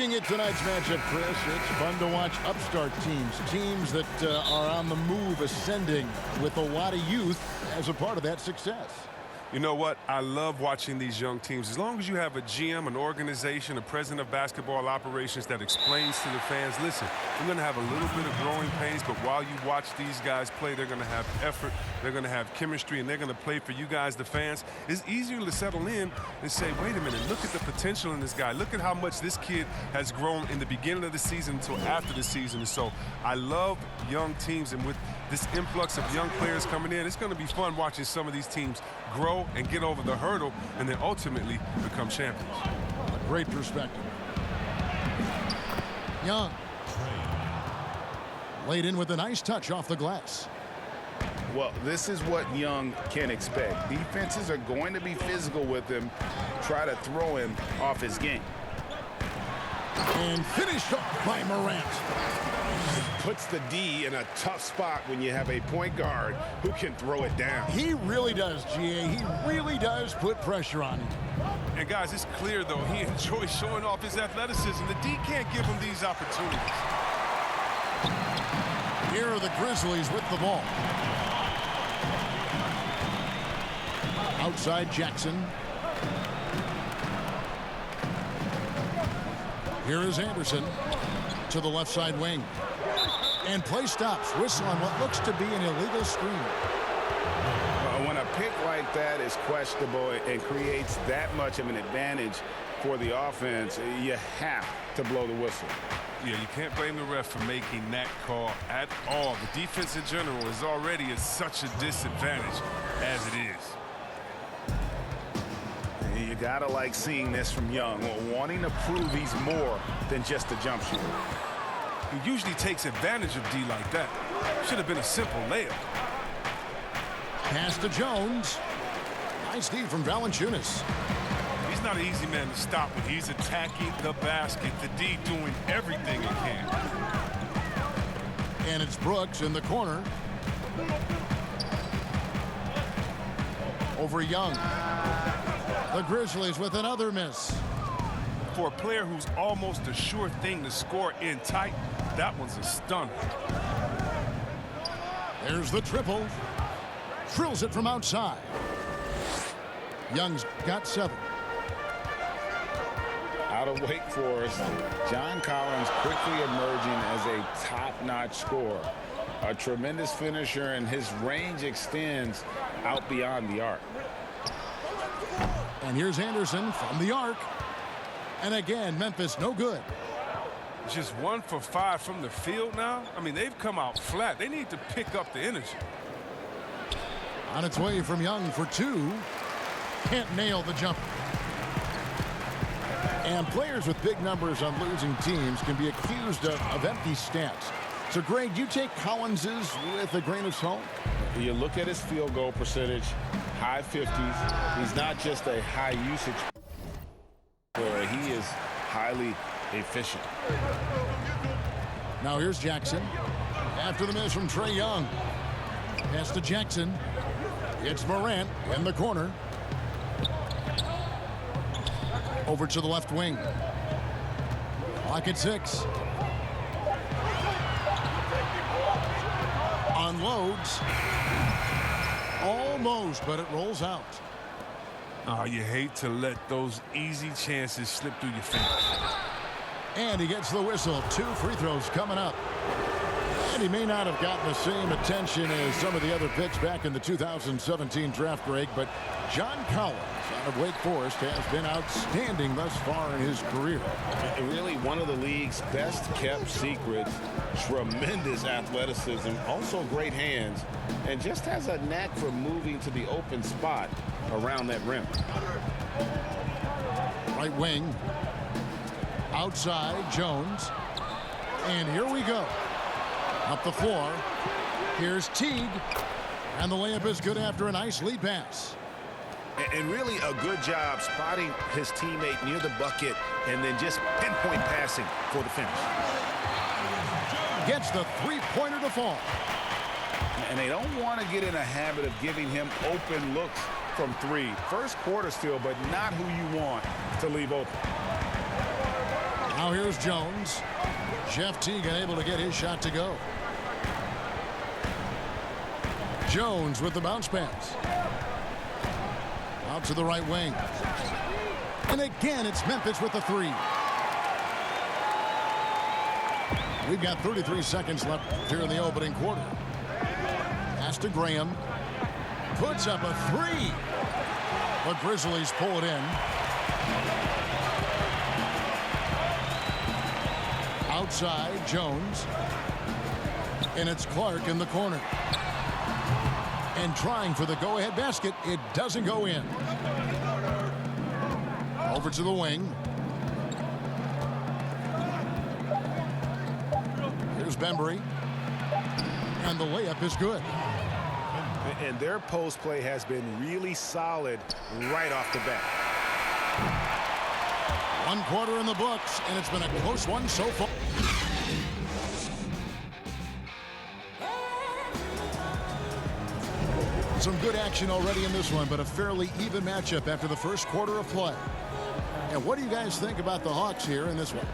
Looking at tonight's matchup, Chris, it's fun to watch upstart teams that are on the move, ascending with a lot of youth as a part of that success. You know what? I love watching these young teams. As long as you have a GM, an organization, a president of basketball operations that explains to the fans, listen, we're going to have a little bit of growing pains, but while you watch these guys play, they're going to have effort, they're going to have chemistry, and they're going to play for you guys, the fans. It's easier to settle in and say, wait a minute, look at the potential in this guy. Look at how much this kid has grown in the beginning of the season until after the season. And so I love young teams, and with this influx of young players coming in, it's going to be fun watching some of these teams grow and get over the hurdle and then ultimately become champions. Great perspective. Young. Laid in with a nice touch off the glass. Well, this is what Young can expect. Defenses are going to be physical with him, try to throw him off his game. And finished off by Morant. Puts the D in a tough spot when you have a point guard who can throw it down. He really does, GA. He really does put pressure on him. And guys, it's clear, though, he enjoys showing off his athleticism. The D can't give him these opportunities. Here are the Grizzlies with the ball. Outside Jackson. Here is Anderson to the left side wing. And play stops. Whistle on what looks to be an illegal screen. When a pick like that is questionable and creates that much of an advantage for the offense, you have to blow the whistle. Yeah, you can't blame the ref for making that call at all. The defense in general is already at such a disadvantage as it is. You gotta like seeing this from Young, wanting to prove he's more than just a jump shooter. He usually takes advantage of D like that. Should have been a simple layup. Pass to Jones. Nice D from Valanciunas. He's not an easy man to stop when he's attacking the basket. The D doing everything he can. And it's Brooks in the corner. Over Young. The Grizzlies with another miss. For a player who's almost a sure thing to score in tight, that one's a stunner. There's the triple. Drills it from outside. Young's got 7. Out of Wake Forest, John Collins quickly emerging as a top-notch scorer. A tremendous finisher, and his range extends out beyond the arc. And here's Anderson from the arc. And again, Memphis no good. Just 1 for 5 from the field now. I mean, they've come out flat. They need to pick up the energy. On its way from Young for 2. Can't nail the jumper. And players with big numbers on losing teams can be accused of empty stats. So, Greg, you take Collins's with a grain of salt? You look at his field goal percentage, high 50s. He's not just a high usage player. He is highly efficient. Now here's Jackson. After the miss from Trae Young. Pass to Jackson. It's Morant in the corner. Over to the left wing. Clock at 6. Unloads. Almost, but it rolls out. Oh, you hate to let those easy chances slip through your fingers. And he gets the whistle. 2 free throws coming up. And he may not have gotten the same attention as some of the other picks back in the 2017 draft, Greg, but John Collins out of Wake Forest has been outstanding thus far in his career. Really one of the league's best kept secrets. Tremendous athleticism, also great hands, and just has a knack for moving to the open spot around that rim. Right wing. Outside, Jones. And here we go. Up the floor. Here's Teague. And the layup is good after a nice lead pass. And really a good job spotting his teammate near the bucket and then just pinpoint passing for the finish. Gets the three-pointer to fall. And they don't want to get in a habit of giving him open looks from 3. First quarter still, but not who you want to leave open. Now here's Jones. Jeff Teague able to get his shot to go. Jones with the bounce pass. Out to the right wing. And again, it's Memphis with the three. We've got 33 seconds left here in the opening quarter. Pass to Graham. Puts up a three. The Grizzlies pull it in. Outside, Jones. And it's Clark in the corner. And trying for the go-ahead basket. It doesn't go in. Over to the wing. Here's Bembry. And the layup is good. And their post play has been really solid right off the bat. 1 quarter in the books, and it's been a close one so far. Some good action already in this one, but a fairly even matchup after the first quarter of play. And what do you guys think about the Hawks here in this one?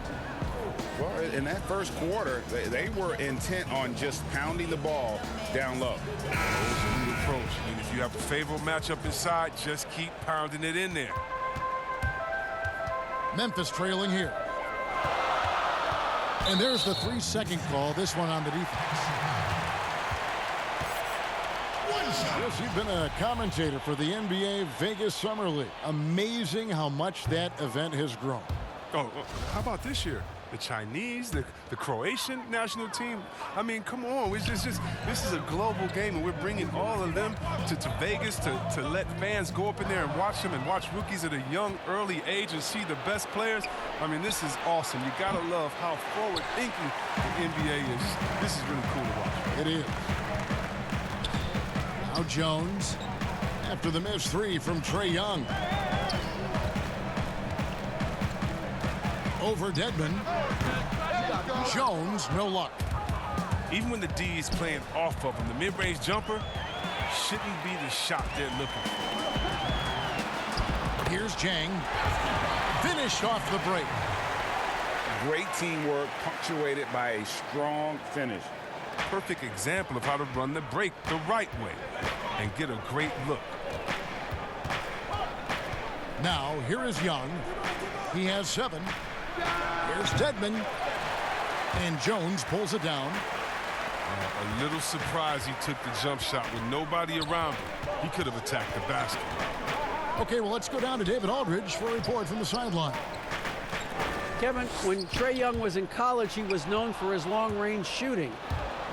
Well, in that first quarter, they were intent on just pounding the ball down low. Approach. I mean, if you have a favorable matchup inside, just keep pounding it in there. Memphis trailing here. And there's the 3-second call, this one on the defense. Yes, you've been a commentator for the NBA Vegas Summer League. Amazing how much that event has grown. Oh, how about this year? The Chinese, the Croatian national team. I mean, come on. This is a global game, and we're bringing all of them to Vegas to let fans go up in there and watch them and watch rookies at a young, early age and see the best players. I mean, this is awesome. You got to love how forward-thinking the NBA is. This is really cool to watch. It is. Now Jones after the missed three from Trae Young. Over Dedmon. Jones, no luck. Even when the D is playing off of him, the mid-range jumper shouldn't be the shot they're looking for. Here's Jang. Finished off the break. Great teamwork punctuated by a strong finish. Perfect example of how to run the break the right way and get a great look. Now, here is Young. He has 7. Here's Dedmon. And Jones pulls it down. A little surprised he took the jump shot with nobody around him. He could have attacked the basket. Okay, well, let's go down to David Aldridge for a report from the sideline. Kevin, when Trae Young was in college, he was known for his long-range shooting.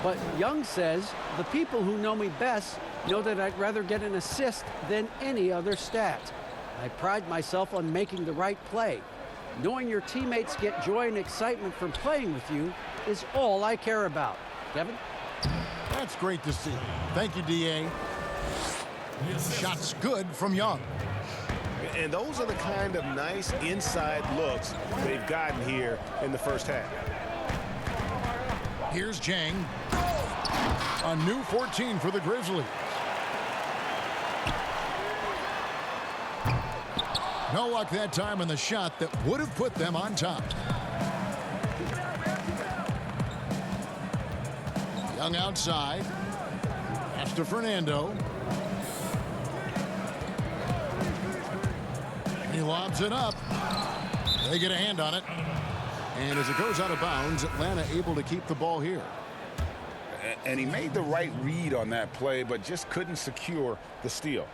But Young says, the people who know me best know that I'd rather get an assist than any other stat. I pride myself on making the right play. Knowing your teammates get joy and excitement from playing with you is all I care about. Kevin? That's great to see. Thank you, D.A. Shots good from Young. And those are the kind of nice inside looks they've gotten here in the first half. Here's Jang. A new 14 for the Grizzlies. No luck that time in the shot that would have put them on top. Young outside. Pass to Fernando. He lobs it up. They get a hand on it. And as it goes out of bounds, Atlanta able to keep the ball here. And he made the right read on that play, but just couldn't secure the steal.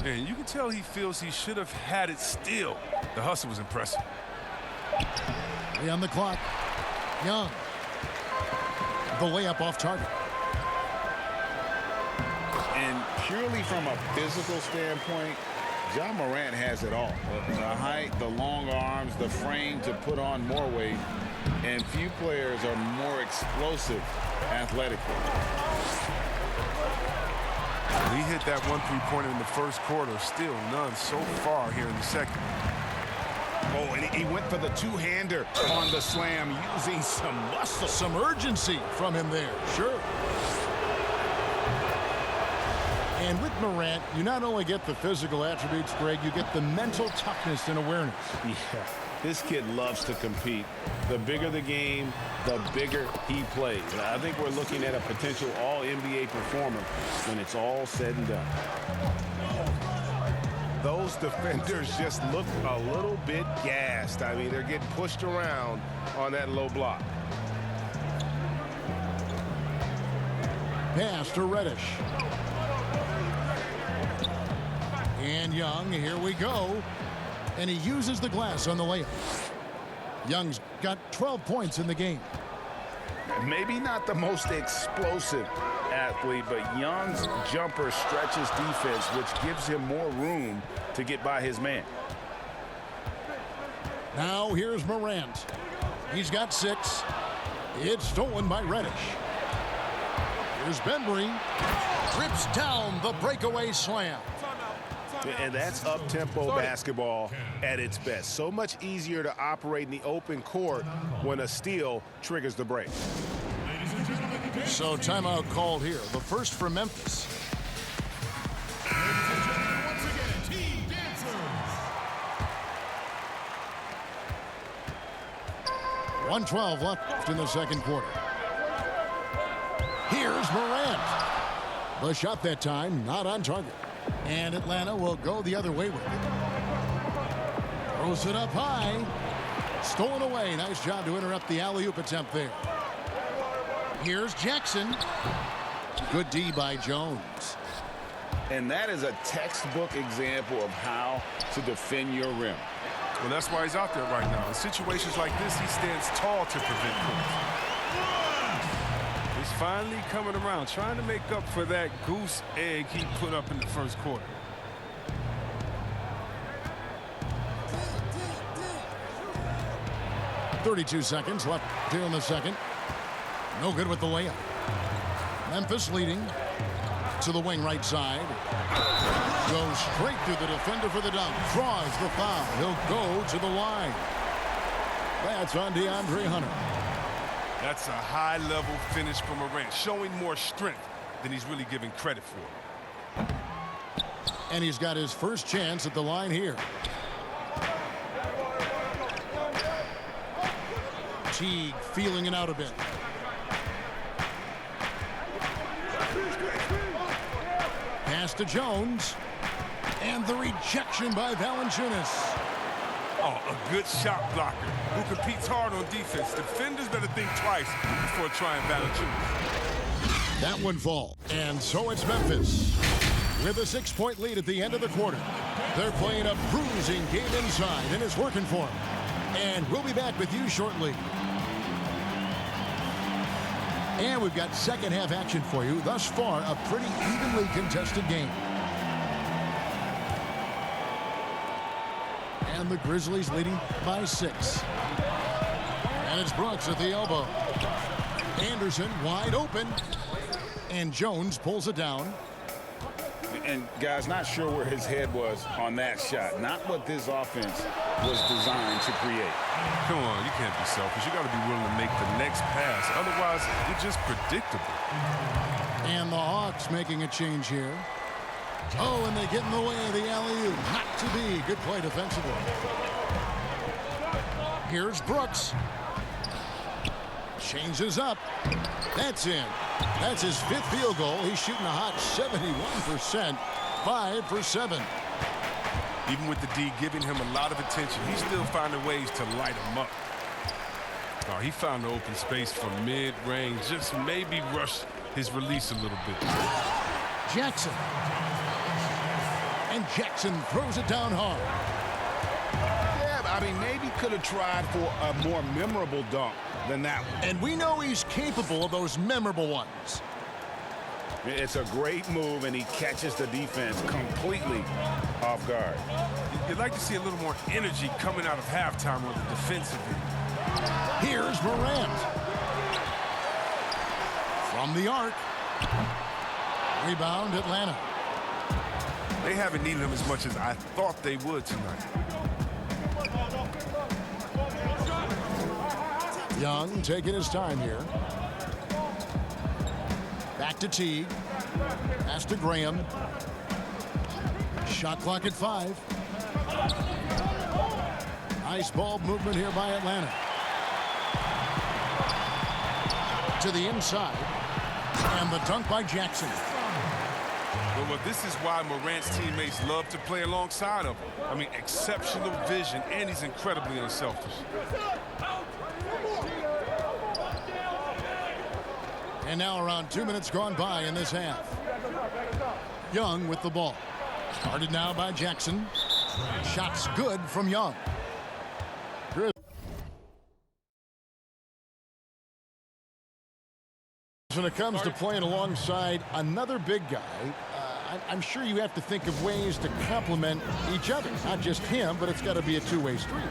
And you can tell he feels he should have had it still. The hustle was impressive. 3 on the clock. Young. The layup off target. And purely from a physical standpoint, John Morant has it all. The height, the long arms, the frame to put on more weight. And few players are more explosive athletically. He hit that 1 3-pointer in the first quarter. Still none so far here in the second. Oh, and he went for the two-hander on the slam, using some muscle. Some urgency from him there. Sure. And with Morant, you not only get the physical attributes, Greg, you get the mental toughness and awareness. Yeah. This kid loves to compete. The bigger the game, the bigger he plays. I think we're looking at a potential all-NBA performer when it's all said and done. Those defenders just look a little bit gassed. I mean, they're getting pushed around on that low block. Pass to Reddish. And Young, here we go. And he uses the glass on the layup. Young's got 12 points in the game. Maybe not the most explosive athlete, but Young's jumper stretches defense, which gives him more room to get by his man. Now here's Morant. He's got 6. It's stolen by Reddish. Here's BouRn3. Rips down the breakaway slam. And that's up-tempo basketball at its best. So much easier to operate in the open court when a steal triggers the break. So timeout called here. The first for Memphis. 1:12 left in the second quarter. Here's Morant. The shot that time not on target. And Atlanta will go the other way with it. Throws it up high. Stolen away. Nice job to interrupt the alley-oop attempt there. Here's Jackson. Good D by Jones. And that is a textbook example of how to defend your rim. Well, that's why he's out there right now. In situations like this, he stands tall to prevent points. He's finally coming around, trying to make up for that goose egg he put up in the first quarter. .32 seconds left here in the second. No good with the layup. Memphis leading to the wing right side. Goes straight through the defender for the dunk. Draws the foul. He'll go to the line. That's on DeAndre Hunter. That's a high-level finish from Morant, showing more strength than he's really giving credit for. And he's got his first chance at the line here. Teague feeling it out a bit. Pass to Jones. And the rejection by Valanciunas. Oh, a good shot blocker who competes hard on defense. Defenders better think twice before trying Valanciunas. That one fall. And so it's Memphis with a 6-point lead at the end of the quarter. They're playing a bruising game inside, and it's working for them. And we'll be back with you shortly. And we've got second half action for you. Thus far, a pretty evenly contested game. And the Grizzlies leading by 6. And it's Brooks at the elbow. Anderson wide open. And Jones pulls it down. And guys, not sure where his head was on that shot. Not what this offense was designed to create. Come on, you can't be selfish. You got to be willing to make the next pass. Otherwise, you're just predictable. And the Hawks making a change here. Oh, and they get in the way of the alley-oop. Not to be. Good play defensively. Here's Brooks. Changes up. That's in. That's his 5th field goal. He's shooting a hot 71%. 5 for 7. Even with the D giving him a lot of attention, he's still finding ways to light him up. Oh, he found the open space from mid-range. Just maybe rush his release a little bit. Jackson. And Jackson throws it down hard. Yeah, I mean, maybe could have tried for a more memorable dunk than that one. And we know he's capable of those memorable ones. It's a great move, and he catches the defense completely off guard. You'd like to see a little more energy coming out of halftime on the defensive end. Here's Morant. From the arc. Rebound, Atlanta. They haven't needed him as much as I thought they would tonight. Young taking his time here. Back to Teague. Pass to Graham. Shot clock at 5. Nice ball movement here by Atlanta. To the inside. And the dunk by Jackson. Well, this is why Morant's teammates love to play alongside of him. I mean, exceptional vision, and he's incredibly unselfish. And now around 2 minutes gone by in this half. Young with the ball. Started now by Jackson. Shots good from Young. When it comes to playing alongside another big guy, I'm sure you have to think of ways to complement each other. Not just him, but it's got to be a two-way street.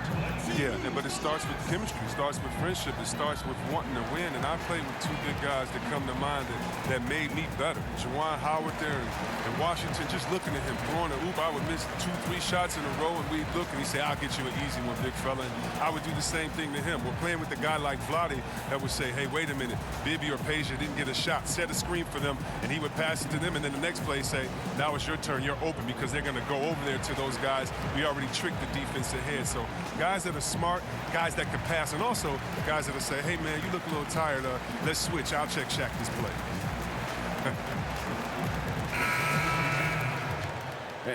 Yeah, but it starts with chemistry. It starts with friendship. It starts with wanting to win. And I played with two big guys that come to mind that made me better. Juwan Howard there in Washington, just looking at him throwing a oop. I would miss 2-3 shots in a row, and we'd look, and he'd say, I'll get you an easy one, big fella. And I would do the same thing to him. We're playing with a guy like Vlade that would say, hey, wait a minute. Bibby or Peja didn't get a shot. Set a screen for them, and he would pass it to them. And then the next play say, now it's your turn. You're open, because they're going to go over there to those guys. We already tricked the defense ahead. So guys that are smart, guys that can pass, and also guys that'll say, hey, man, you look a little tired. Let's switch. I'll check Shaq this play.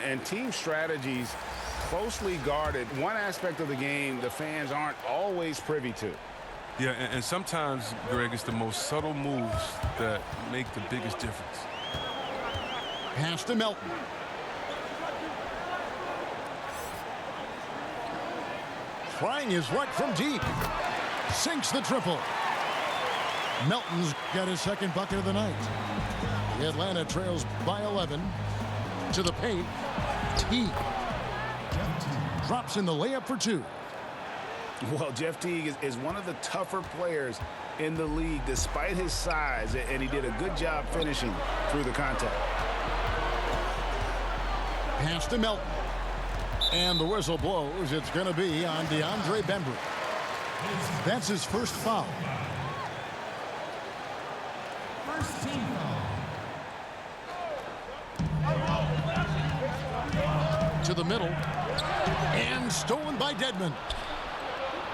And team strategies closely guarded. One aspect of the game the fans aren't always privy to. Yeah, and sometimes, Greg, it's the most subtle moves that make the biggest difference. Pass to Melton. Trying his luck from deep. Sinks the triple. Melton's got his second bucket of the night. The Atlanta trails by 11. To the paint. Teague. Drops in the layup for two. Well, Jeff Teague is one of the tougher players in the league despite his size, and he did a good job finishing through the contact. Pass to Melton. And the whistle blows. It's going to be on BouRn3 That's his first foul. First team foul. To the middle. And stolen by Dedmon.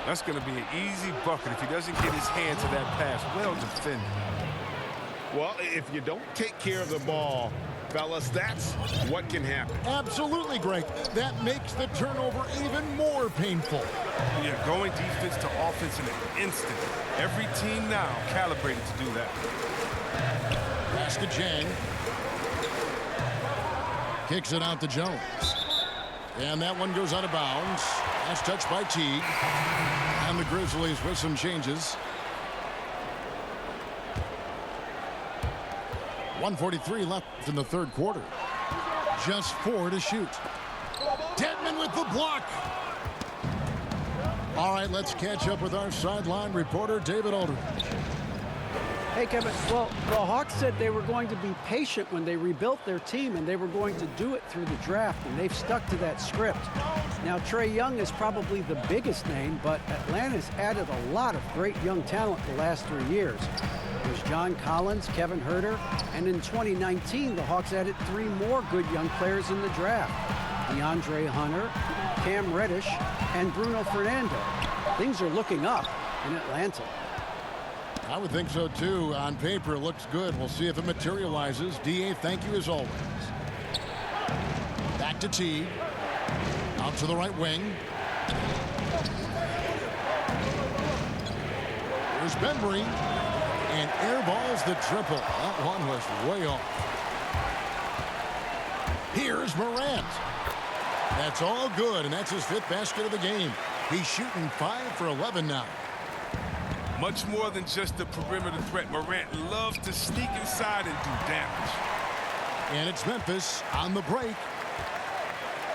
That's going to be an easy bucket if he doesn't get his hand to that pass. Well defended. Well, if you don't take care of the ball, fellas, that's what can happen. Absolutely, Greg. That makes the turnover even more painful. Yeah, going defense to offense in an instant. Every team now calibrated to do that. Pass to Jang. Kicks it out to Jones. And that one goes out of bounds. Last touch by Teague. And the Grizzlies with some changes. 1:43 left in the third quarter. Just 4 to shoot. Dedmon with the block. All right, let's catch up with our sideline reporter, David Aldridge. Hey, Kevin. Well, the Hawks said they were going to be patient when they rebuilt their team, and they were going to do it through the draft, and they've stuck to that script. Now, Trae Young is probably the biggest name, but Atlanta's added a lot of great young talent the last 3 years. There's John Collins, Kevin Huerter, and in 2019, the Hawks added 3 more good young players in the draft. DeAndre Hunter, Cam Reddish, and Bruno Fernando. Things are looking up in Atlanta. I would think so, too. On paper, it looks good. We'll see if it materializes. D.A., thank you as always. Back to Teague. Out to the right wing. Here's Bembry. And airballs the triple. That one was way off. Here's Morant. That's all good, and that's his 5th basket of the game. He's shooting 5 for 11 now. Much more than just a perimeter threat. Morant loves to sneak inside and do damage. And it's Memphis on the break.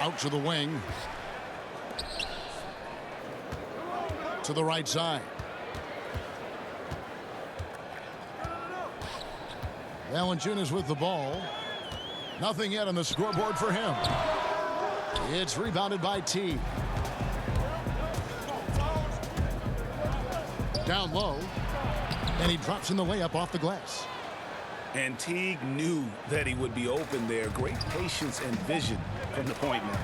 Out to the wing. To the right side. Valanciunas with the ball. Nothing yet on the scoreboard for him. It's rebounded by Teague. Down low. And he drops in the layup off the glass. And Teague knew that he would be open there. Great patience and vision from the point man.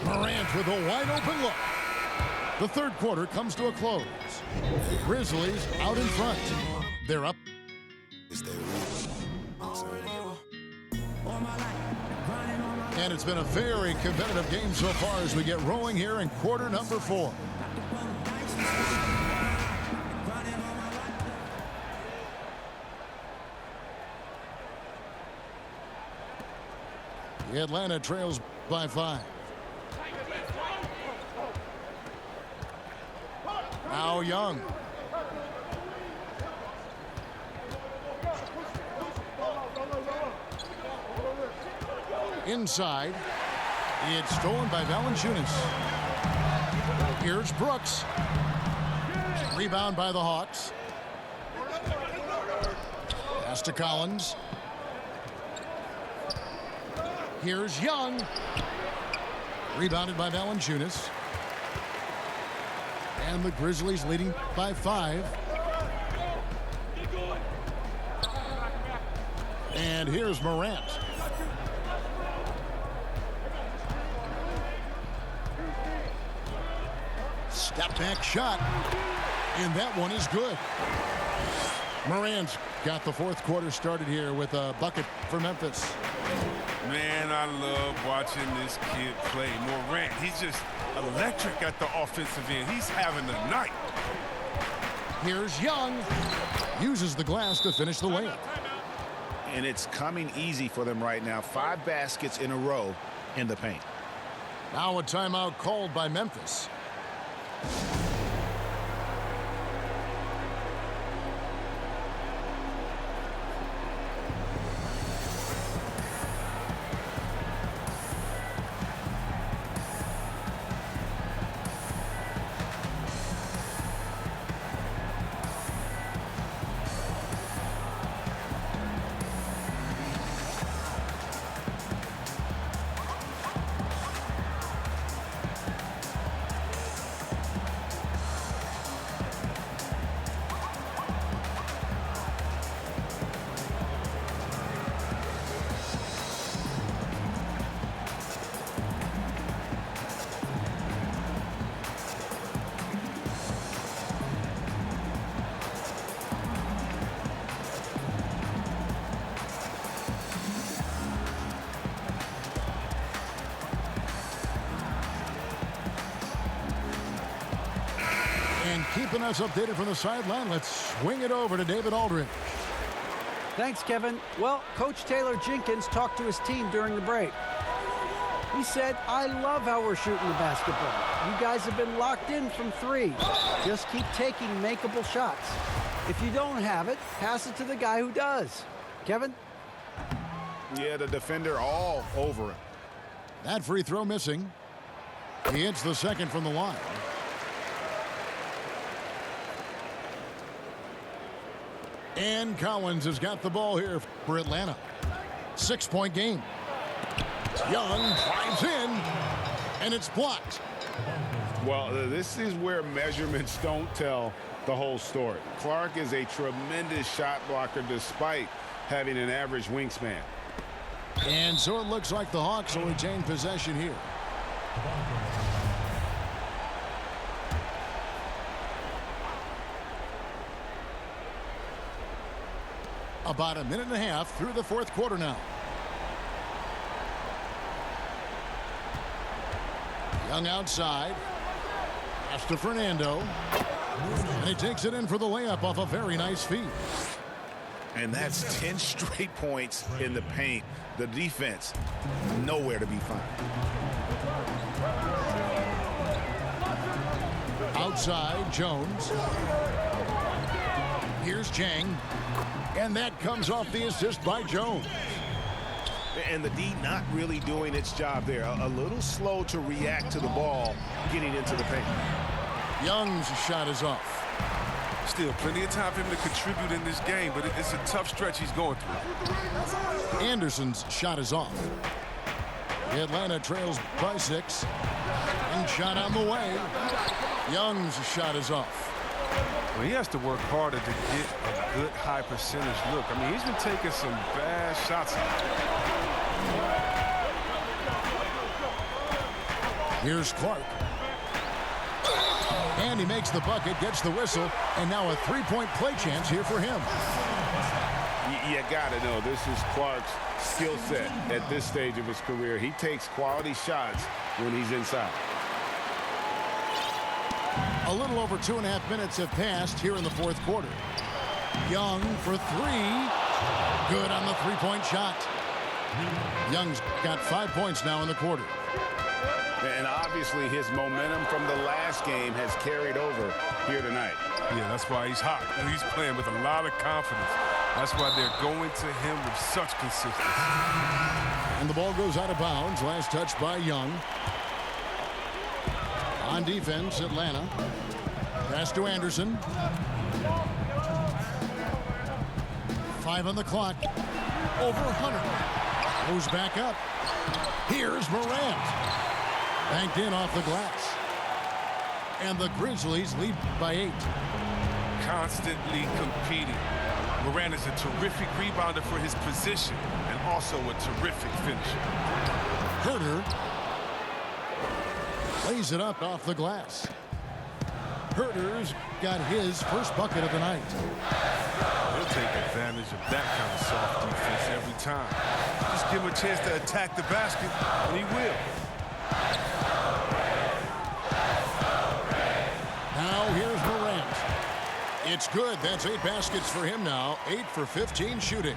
Morant with a wide open look. The third quarter comes to a close. Grizzlies out in front. They're up. And it's been a very competitive game so far as we get rolling here in quarter number 4. Atlanta trails by 5. Now Young. Inside. It's stolen by Valanciunas. Here's Brooks. Rebound by the Hawks. Pass to Collins. Here's Young. Rebounded by Valanciunas. And the Grizzlies leading by 5. And here's Morant. Step back shot. And that one is good. Morant's got the fourth quarter started here with a bucket for Memphis. Man, I love watching this kid play. Morant, he's just electric at the offensive end. He's having a night. Here's Young. Uses the glass to finish the layup. And it's coming easy for them right now. 5 baskets in a row in the paint. Now a timeout called by Memphis. And keeping us updated from the sideline, let's swing it over to David Aldridge. Thanks, Kevin. Well, Coach Taylor Jenkins talked to his team during the break. He said, I love how we're shooting the basketball. You guys have been locked in from 3. Just keep taking makeable shots. If you don't have it, pass it to the guy who does. Kevin? Yeah, the defender all over him. That free throw missing. He hits the second from the line. And Collins has got the ball here for Atlanta. 6-point game. Young drives in, and it's blocked. Well, this is where measurements don't tell the whole story. Clark is a tremendous shot blocker despite having an average wingspan. And so it looks like the Hawks will retain possession here. About a minute and a half through the fourth quarter now. Young outside. Pass to Fernando. And he takes it in for the layup off a very nice feed. And that's 10 straight points in the paint. The defense, nowhere to be found. Outside, Jones. Here's Jang. And that comes off the assist by Jones. And the D not really doing its job there. A little slow to react to the ball getting into the paint. Young's shot is off. Still plenty of time for him to contribute in this game, but it's a tough stretch he's going through. Anderson's shot is off. Atlanta trails by 6. And shot on the way. Young's shot is off. Well, he has to work harder to get a good high percentage look. I mean, he's been taking some bad shots. Here's Clark. And he makes the bucket, gets the whistle, and now a three-point play chance here for him. You got to know this is Clark's skill set at this stage of his career. He takes quality shots when he's inside. A little over 2.5 minutes have passed here in the fourth quarter. Young for three. Good on the three-point shot. Young's got 5 points now in the quarter. And obviously his momentum from the last game has carried over here tonight. Yeah, that's why he's hot. And he's playing with a lot of confidence. That's why they're going to him with such consistency. And the ball goes out of bounds. Last touch by Young. On defense, Atlanta. Pass to Anderson. 5 on the clock. Over 100. Goes back up. Here's Morant. Banked in off the glass. And the Grizzlies lead by 8. Constantly competing. Morant is a terrific rebounder for his position and also a terrific finisher. Herter lays it up off the glass. Herter's got his first bucket of the night. He'll take advantage of that kind of soft defense every time. Just give him a chance to attack the basket, and he will. Now here's Morant. It's good. That's 8 baskets for him now. 8 for 15 shooting.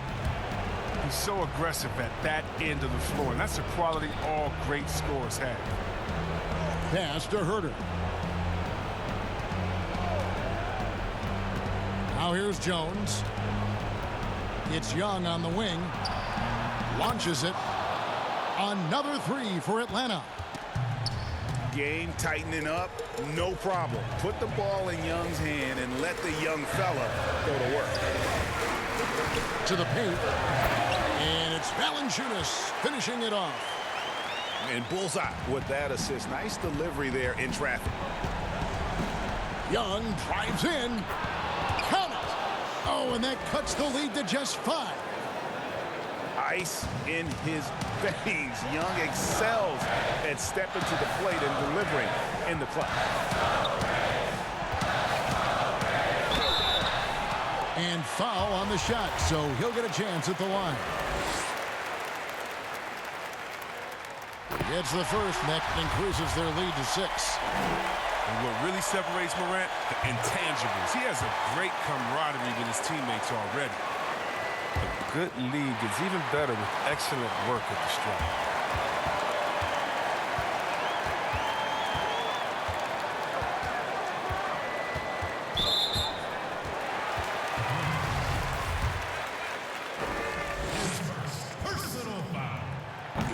He's so aggressive at that end of the floor, and that's a quality all great scorers have. Pass to Herter. Now here's Jones. It's Young on the wing. Launches it. Another 3 for Atlanta. Game tightening up, no problem. Put the ball in Young's hand and let the young fella go to work. To the paint. And it's Valanciunas finishing it off. And bullseye with that assist. Nice delivery there in traffic. Young drives in. Count it. Oh, and that cuts the lead to just 5. Ice in his veins. Young excels at stepping to the plate and delivering in the clutch. And foul on the shot, so he'll get a chance at the line. Gets the first, and that increases their lead to 6. And what really separates Morant? The intangibles. He has a great camaraderie with his teammates already. A good lead gets even better with excellent work at the stripe.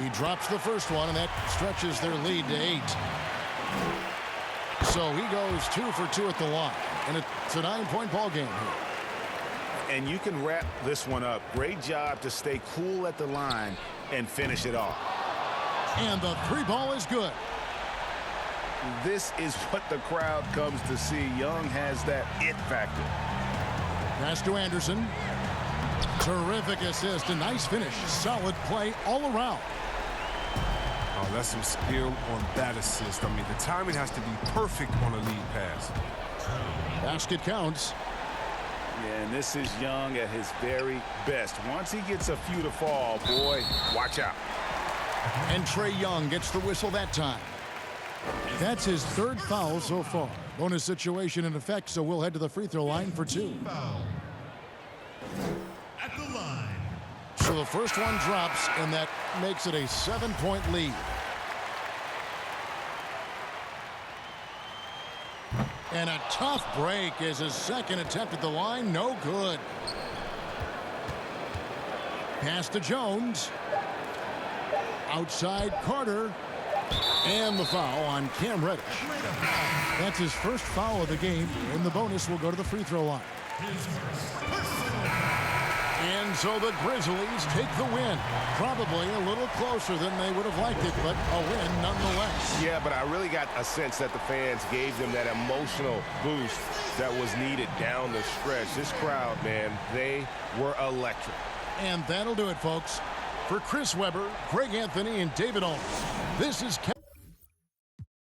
He drops the first one, and that stretches their lead to 8. So he goes 2 for 2 at the line, and it's a 9-point ball game here. And you can wrap this one up. Great job to stay cool at the line and finish it off. And the 3 ball is good. This is what the crowd comes to see. Young has that it factor. Pass to Anderson. Terrific assist, a nice finish. Solid play all around. Oh, that's some skill on that assist. I mean, the timing has to be perfect on a lead pass. Basket counts. Yeah, and this is Young at his very best. Once he gets a few to fall, boy, watch out. And Trae Young gets the whistle that time. That's his 3rd foul so far. Bonus situation in effect, so we'll head to the free throw line for 2. At the line. So the first one drops, and that makes it a 7-point lead. And a tough break is his second attempt at the line. No good. Pass to Jones. Outside Carter. And the foul on Cam Reddish. That's his first foul of the game. And the bonus will go to the free throw line. And so the Grizzlies take the win. Probably a little closer than they would have liked it, but a win nonetheless. Yeah, but I really got a sense that the fans gave them that emotional boost that was needed down the stretch. This crowd, man, they were electric. And that'll do it, folks. For Chris Webber, Greg Anthony, and David Owens, this is